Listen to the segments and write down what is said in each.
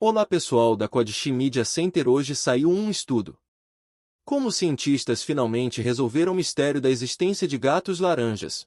Olá pessoal da Codici Media Center. Hoje saiu um estudo. Como os cientistas finalmente resolveram o mistério da existência de gatos laranjas.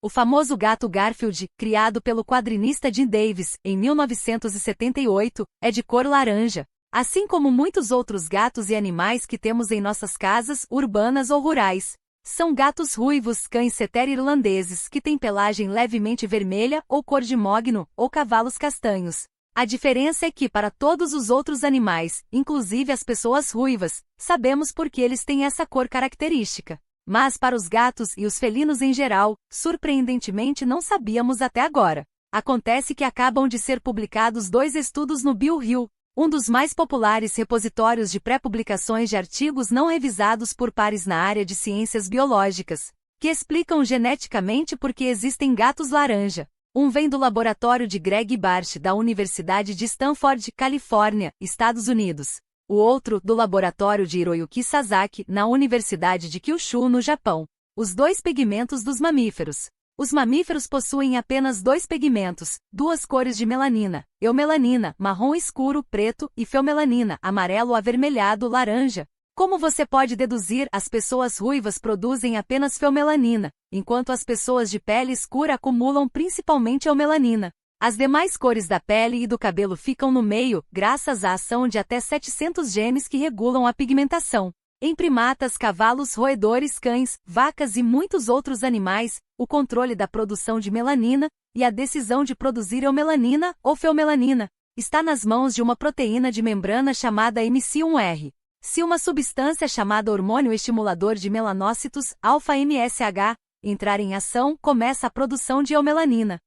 O famoso gato Garfield, criado pelo quadrinista Jim Davis, em 1978, é de cor laranja, assim como muitos outros gatos e animais que temos em nossas casas, urbanas ou rurais. São gatos ruivos, cães setter irlandeses, que têm pelagem levemente vermelha ou cor de mogno, ou cavalos castanhos. A diferença é que para todos os outros animais, inclusive as pessoas ruivas, sabemos por que eles têm essa cor característica. Mas para os gatos e os felinos em geral, surpreendentemente não sabíamos até agora. Acontece que acabam de ser publicados 2 estudos no BioHill, um dos mais populares repositórios de pré-publicações de artigos não revisados por pares na área de ciências biológicas, que explicam geneticamente por que existem gatos laranja. Um vem do laboratório de Greg Bartsch, da Universidade de Stanford, Califórnia, Estados Unidos. O outro, do laboratório de Hiroyuki Sasaki, na Universidade de Kyushu, no Japão. Os 2 pigmentos dos mamíferos. Os mamíferos possuem apenas 2 pigmentos, 2 cores de melanina, eumelanina, marrom escuro, preto, e feomelanina, amarelo avermelhado, laranja. Como você pode deduzir, as pessoas ruivas produzem apenas feomelanina, enquanto as pessoas de pele escura acumulam principalmente eumelanina. As demais cores da pele e do cabelo ficam no meio, graças à ação de até 700 genes que regulam a pigmentação. Em primatas, cavalos, roedores, cães, vacas e muitos outros animais, o controle da produção de melanina e a decisão de produzir eumelanina ou feomelanina está nas mãos de uma proteína de membrana chamada MC1R. Se uma substância chamada hormônio estimulador de melanócitos, alfa-MSH, entrar em ação, começa a produção de eumelanina.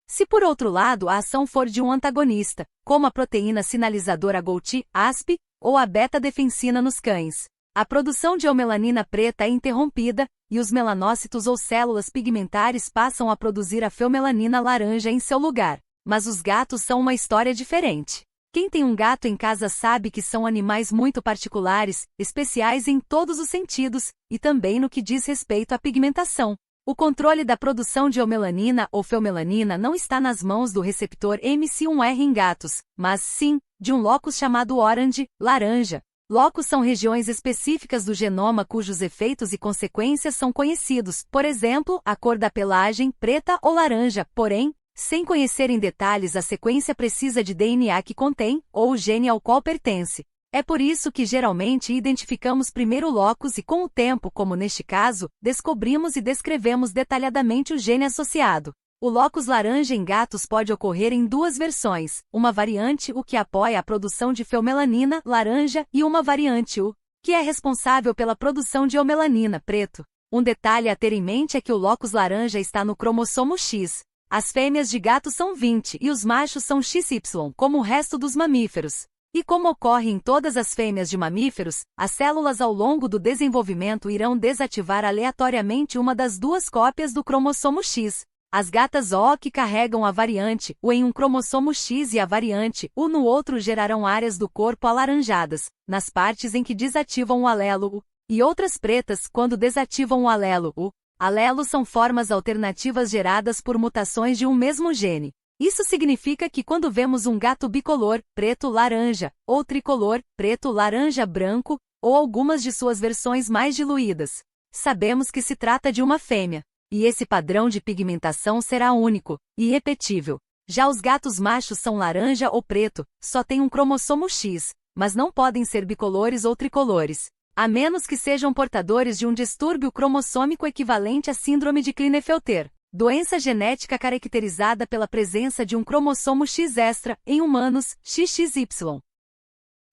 Se por outro lado a ação for de um antagonista, como a proteína sinalizadora GOT, ASP, ou a beta-defensina nos cães, a produção de eumelanina preta é interrompida, e os melanócitos ou células pigmentares passam a produzir a feomelanina laranja em seu lugar. Mas os gatos são uma história diferente. Quem tem um gato em casa sabe que são animais muito particulares, especiais em todos os sentidos, e também no que diz respeito à pigmentação. O controle da produção de eumelanina ou feomelanina não está nas mãos do receptor MC1R em gatos, mas sim, de um locus chamado orange, laranja. Locus são regiões específicas do genoma cujos efeitos e consequências são conhecidos, por exemplo, a cor da pelagem, preta ou laranja, porém, sem conhecer em detalhes a sequência precisa de DNA que contém, ou o gene ao qual pertence. É por isso que geralmente identificamos primeiro o locus e com o tempo, como neste caso, descobrimos e descrevemos detalhadamente o gene associado. O locus laranja em gatos pode ocorrer em 2 versões, uma variante U que apoia a produção de feomelanina, laranja, e uma variante U, que é responsável pela produção de eumelanina, preto. Um detalhe a ter em mente é que o locus laranja está no cromossomo X. As fêmeas de gato são 20 e os machos são XY, como o resto dos mamíferos. E como ocorre em todas as fêmeas de mamíferos, as células ao longo do desenvolvimento irão desativar aleatoriamente uma das 2 cópias do cromossomo X. As gatas O que carregam a variante U em um cromossomo X e a variante U no outro gerarão áreas do corpo alaranjadas, nas partes em que desativam o alelo U, e outras pretas quando desativam o alelo U. Alelos são formas alternativas geradas por mutações de um mesmo gene. Isso significa que quando vemos um gato bicolor, preto-laranja, ou tricolor, preto-laranja-branco, ou algumas de suas versões mais diluídas, sabemos que se trata de uma fêmea. E esse padrão de pigmentação será único e irrepetível. Já os gatos machos são laranja ou preto, só têm um cromossomo X, mas não podem ser bicolores ou tricolores, a menos que sejam portadores de um distúrbio cromossômico equivalente à síndrome de Klinefelter, doença genética caracterizada pela presença de um cromossomo X extra, em humanos, XXY.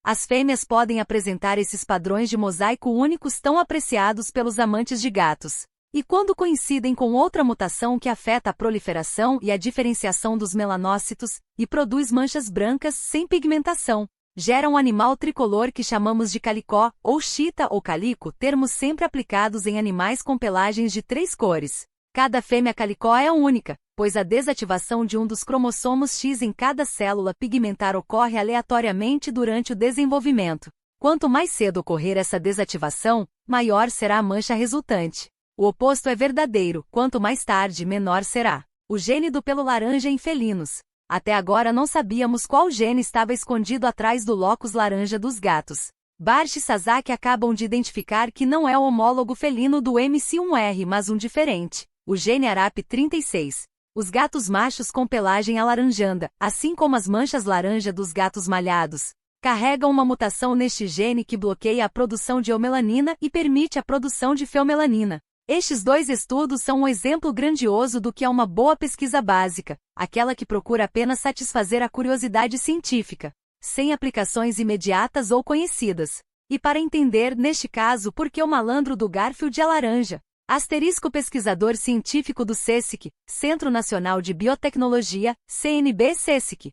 As fêmeas podem apresentar esses padrões de mosaico únicos tão apreciados pelos amantes de gatos. E quando coincidem com outra mutação que afeta a proliferação e a diferenciação dos melanócitos, e produz manchas brancas sem pigmentação, gera um animal tricolor que chamamos de calicó, ou chita ou calico, termos sempre aplicados em animais com pelagens de 3 cores. Cada fêmea calicó é única, pois a desativação de um dos cromossomos X em cada célula pigmentar ocorre aleatoriamente durante o desenvolvimento. Quanto mais cedo ocorrer essa desativação, maior será a mancha resultante. O oposto é verdadeiro, quanto mais tarde menor será. O gene do pelo laranja em felinos. Até agora não sabíamos qual gene estava escondido atrás do locus laranja dos gatos. Bart e Sasaki acabam de identificar que não é o homólogo felino do MC1R, mas um diferente, o gene ARAP36. Os gatos machos com pelagem alaranjada, assim como as manchas laranja dos gatos malhados, carregam uma mutação neste gene que bloqueia a produção de eumelanina e permite a produção de feomelanina. Estes dois estudos são um exemplo grandioso do que é uma boa pesquisa básica, aquela que procura apenas satisfazer a curiosidade científica, sem aplicações imediatas ou conhecidas. E para entender, neste caso, por que o malandro do Garfield é laranja. Pesquisador científico do CSIC, Centro Nacional de Biotecnologia, CNB-CSIC,